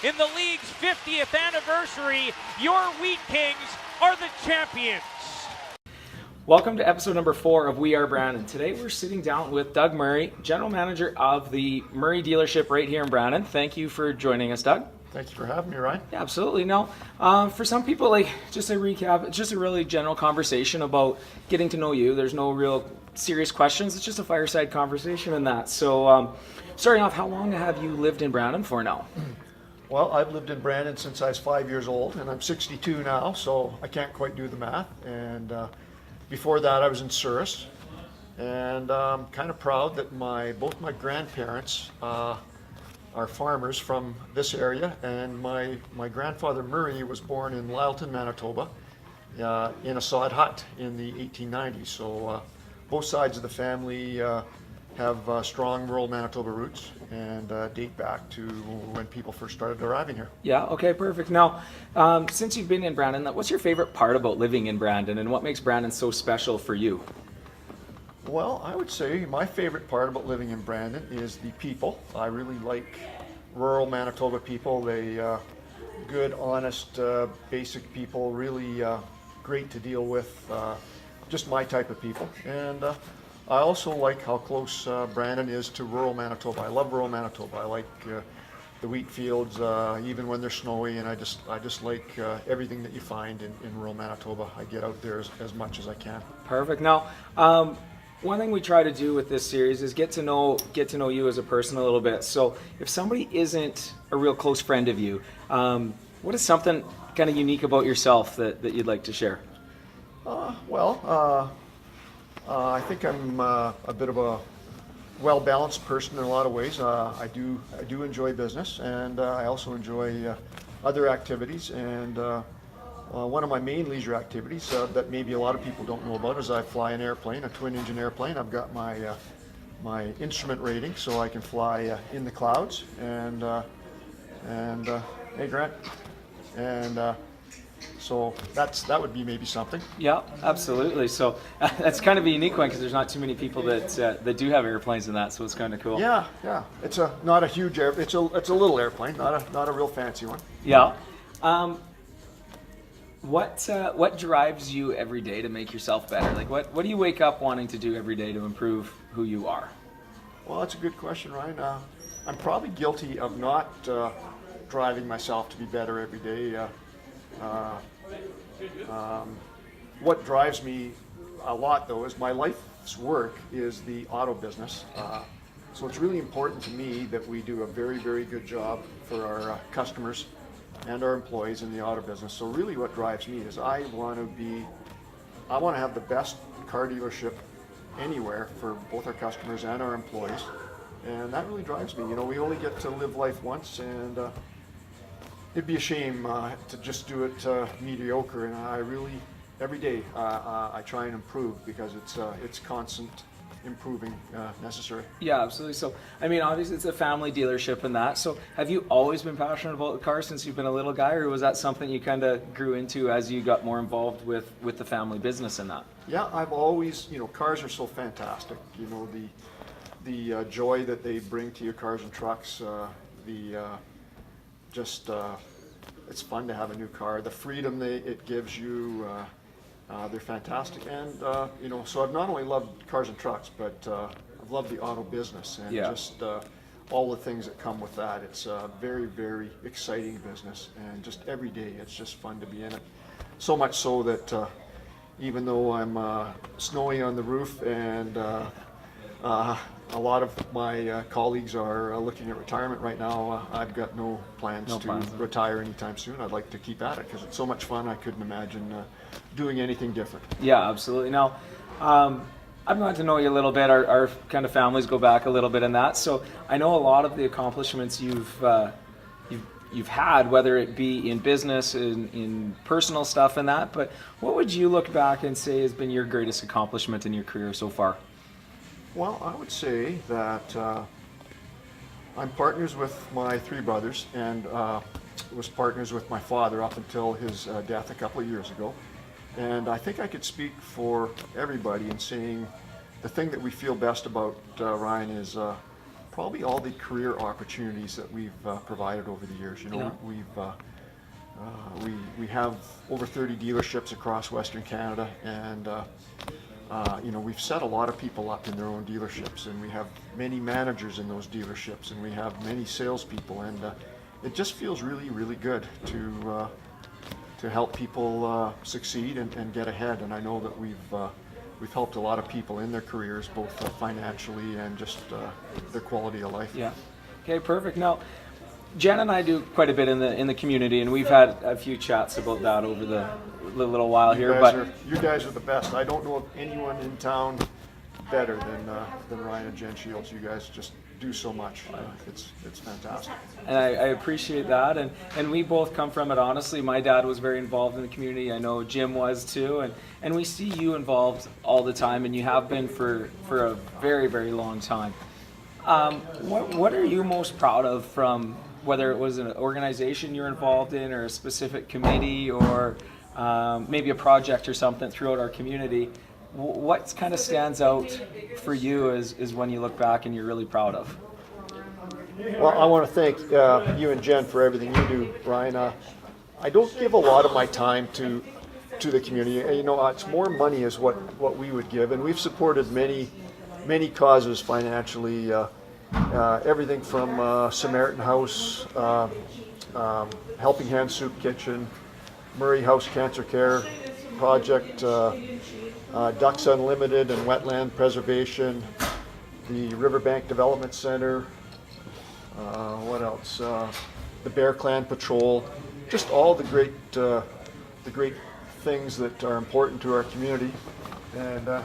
in the league's 50th anniversary, your Wheat Kings are the champions. Welcome to episode number 4 of We Are Brandon. Today we're sitting down with Doug Murray, General Manager of the Murray dealership right here in Brandon. Thank you for joining us, Doug. Thank you for having me, Ryan. Yeah, absolutely. Now, for some people, just a recap, it's just a really general conversation about getting to know you. There's no real serious questions. It's just a fireside conversation in that. So, starting off, how long have you lived in Brandon for now? Well, I've lived in Brandon since I was 5 years old, and I'm 62 now, so I can't quite do the math. And before that, I was in Souris, and I'm kind of proud that both my grandparents are farmers from this area, and my grandfather Murray was born in Lyleton, Manitoba, in a sod hut in the 1890s. So both sides of the family have strong rural Manitoba roots and date back to when people first started arriving here. Yeah, okay, perfect. Now, since you've been in Brandon, what's your favorite part about living in Brandon, and what makes Brandon so special for you? Well, I would say my favorite part about living in Brandon is the people. I really like rural Manitoba people. They good, honest, basic people, really great to deal with, just my type of people. And I also like how close Brandon is to rural Manitoba. I love rural Manitoba. I like the wheat fields, even when they're snowy, and I just like everything that you find in rural Manitoba. I get out there as much as I can. Perfect. Now, one thing we try to do with this series is get to know you as a person a little bit. So if somebody isn't a real close friend of you, what is something kind of unique about yourself that you'd like to share? I think I'm a bit of a well-balanced person in a lot of ways. I do enjoy business, and I also enjoy other activities. And one of my main leisure activities that maybe a lot of people don't know about is I fly an airplane, a twin-engine airplane. I've got my instrument rating, so I can fly in the clouds. And hey, Grant. And so that would be maybe something. Yeah, absolutely. So that's kind of a unique one because there's not too many people that do have airplanes in that, so it's kind of cool. Yeah. It's not a huge it's a little airplane, not a real fancy one. Yeah. What drives you every day to make yourself better? Like what do you wake up wanting to do every day to improve who you are? Well, that's a good question, Ryan. I'm probably guilty of not driving myself to be better every day. What drives me a lot, though, is my life's work is the auto business. So it's really important to me that we do a very, very good job for our customers and our employees in the auto business. So really what drives me is I want to have the best car dealership anywhere for both our customers and our employees. And that really drives me. You know, we only get to live life once, and it'd be a shame to just do it mediocre. And I really, every day, I try and improve because it's constant improving necessary. Yeah, absolutely. So, I mean, obviously it's a family dealership and that. So have you always been passionate about the cars since you've been a little guy, or was that something you kind of grew into as you got more involved with the family business and that? Yeah, I've always, cars are so fantastic. You know, the joy that they bring to your cars and trucks, it's fun to have a new car. The freedom it gives you, they're fantastic. And, so I've not only loved cars and trucks, but I've loved the auto business and just all the things that come with that. It's a very, very exciting business, and just every day it's just fun to be in it. So much so that even though I'm snowing on the roof and a lot of my colleagues are looking at retirement right now, I've got no plans to retire anytime soon. I'd like to keep at it because it's so much fun. I couldn't imagine doing anything different. Yeah, absolutely. Now, I've gotten to know you a little bit. Our kind of families go back a little bit in that. So I know a lot of the accomplishments you've had, whether it be in business, in personal stuff and that. But what would you look back and say has been your greatest accomplishment in your career so far? Well, I would say that I'm partners with my 3 brothers, and was partners with my father up until his death a couple of years ago. And I think I could speak for everybody in saying the thing that we feel best about, Ryan, is probably all the career opportunities that we've provided over the years. You know, we have over 30 dealerships across Western Canada, and you know, we've set a lot of people up in their own dealerships, and we have many managers in those dealerships, and we have many salespeople, and it just feels really, really good to help people succeed and get ahead. And I know that we've helped a lot of people in their careers, both financially and just their quality of life. Yeah. Okay, perfect. Now, Jen and I do quite a bit in the community, and we've had a few chats about that over the little while here. You guys are the best. I don't know of anyone in town better than Ryan and Jen Shields. You guys just do so much. It's fantastic. And I appreciate that. And we both come from it, honestly. My dad was very involved in the community. I know Jim was too. And we see you involved all the time, and you have been for a very, very long time. What are you most proud of, from whether it was an organization you're involved in, or a specific committee, or maybe a project or something throughout our community? What kind of stands out for you is when you look back and you're really proud of? Well, I want to thank you and Jen for everything you do, Ryan. I don't give a lot of my time to the community. You know, it's more money is what we would give, and we've supported many causes financially. Everything from Samaritan House, Helping Hand Soup Kitchen, Murray House Cancer Care Project, Ducks Unlimited and Wetland Preservation, the Riverbank Development Center, what else? The Bear Clan Patrol, just all the great things that are important to our community. And I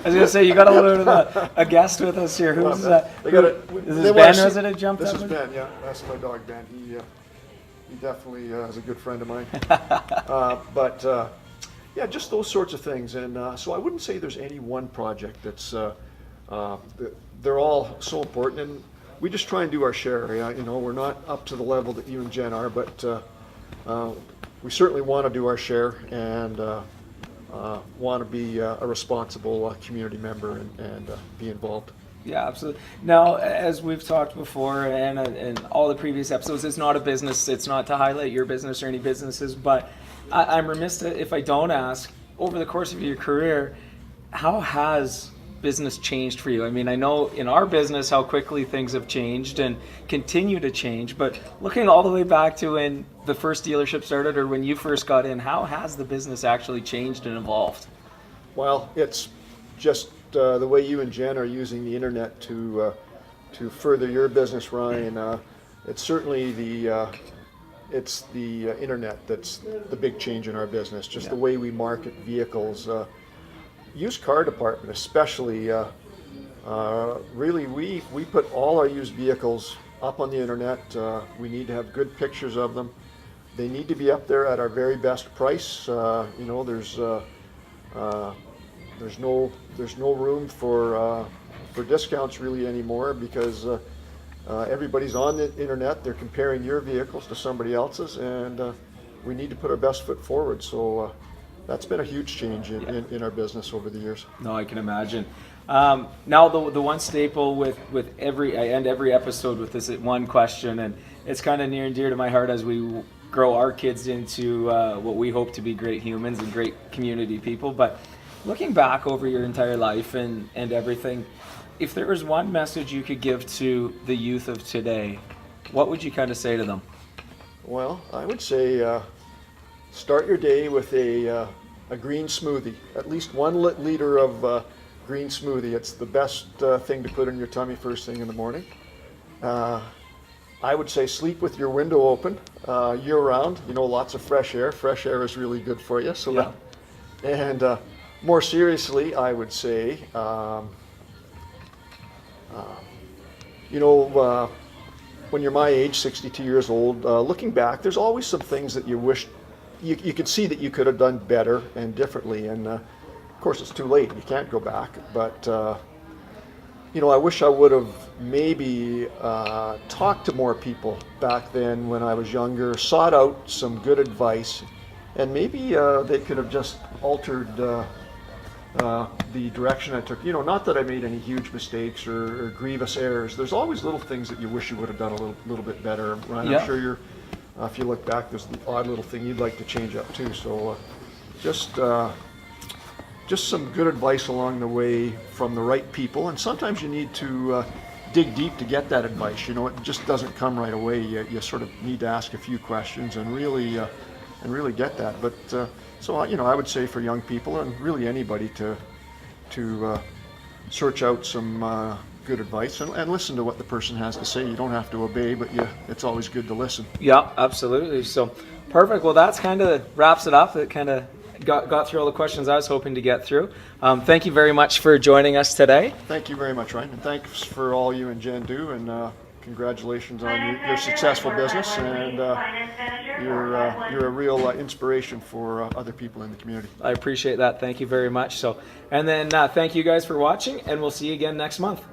was going to say, you got a little bit of a guest with us here. Who's that? Is this Ben resident jumped up? This is Ben, yeah. That's my dog, Ben. He definitely is a good friend of mine. Yeah, just those sorts of things. And so I wouldn't say there's any one project that's, they're all so important. And we just try and do our share. You know, we're not up to the level that you and Jen are, but we certainly want to do our share, and want to be a responsible community member and be involved. Yeah, absolutely. Now, as we've talked before, and in all the previous episodes, it's not a business. It's not to highlight your business or any businesses, but I'm remiss if I don't ask, over the course of your career, how has business changed for you? I mean, I know in our business how quickly things have changed and continue to change, but looking all the way back to when the first dealership started, or when you first got in, how has the business actually changed and evolved? Well, it's just the way you and Jen are using the internet to further your business, Ryan. It's certainly the internet that's the big change in our business. Just the way we market vehicles. Used car department especially, really we put all our used vehicles up on the internet. We need to have good pictures of them. They need to be up there at our very best price. You know, there's no room for discounts really anymore, because everybody's on the internet. They're comparing your vehicles to somebody else's, and we need to put our best foot forward. So that's been a huge change in our business over the years. No, I can imagine. Now the one staple with I end every episode with this one question, and it's kind of near and dear to my heart as we grow our kids into what we hope to be great humans and great community people. But looking back over your entire life and everything, if there was one message you could give to the youth of today, what would you kind of say to them? Well, I would say start your day with a green smoothie, at least 1 liter of green smoothie. It's the best thing to put in your tummy first thing in the morning. I would say sleep with your window open year round. You know, lots of fresh air. Fresh air is really good for you. So and more seriously, I would say, you know, when you're my age, 62 years old, looking back, there's always some things that you wish you could see that you could have done better and differently. And of course, it's too late. You can't go back. But you know, I wish I would have maybe talked to more people back then when I was younger, sought out some good advice, and maybe they could have just altered the direction I took. Not that I made any huge mistakes or grievous errors. There's always little things that you wish you would have done a little bit better. Ryan, Yeah. I'm sure if you look back, there's the odd little thing you'd like to change up too. So just some good advice along the way from the right people. And sometimes you need to dig deep to get that advice. It just doesn't come right away. You sort of need to ask a few questions and really get that. But so I would say for young people and really anybody to search out some good advice and listen to what the person has to say. You don't have to obey, but it's always good to listen. Yeah, absolutely. So perfect. Well, that's kind of wraps it up. It kind of got through all the questions I was hoping to get through. Thank you very much for joining us today. Thank you very much, Ryan, and thanks for all you and Jen do, and congratulations on your successful business, and you're a real inspiration for other people in the community. I appreciate that. Thank you very much. So, and then thank you guys for watching, and we'll see you again next month.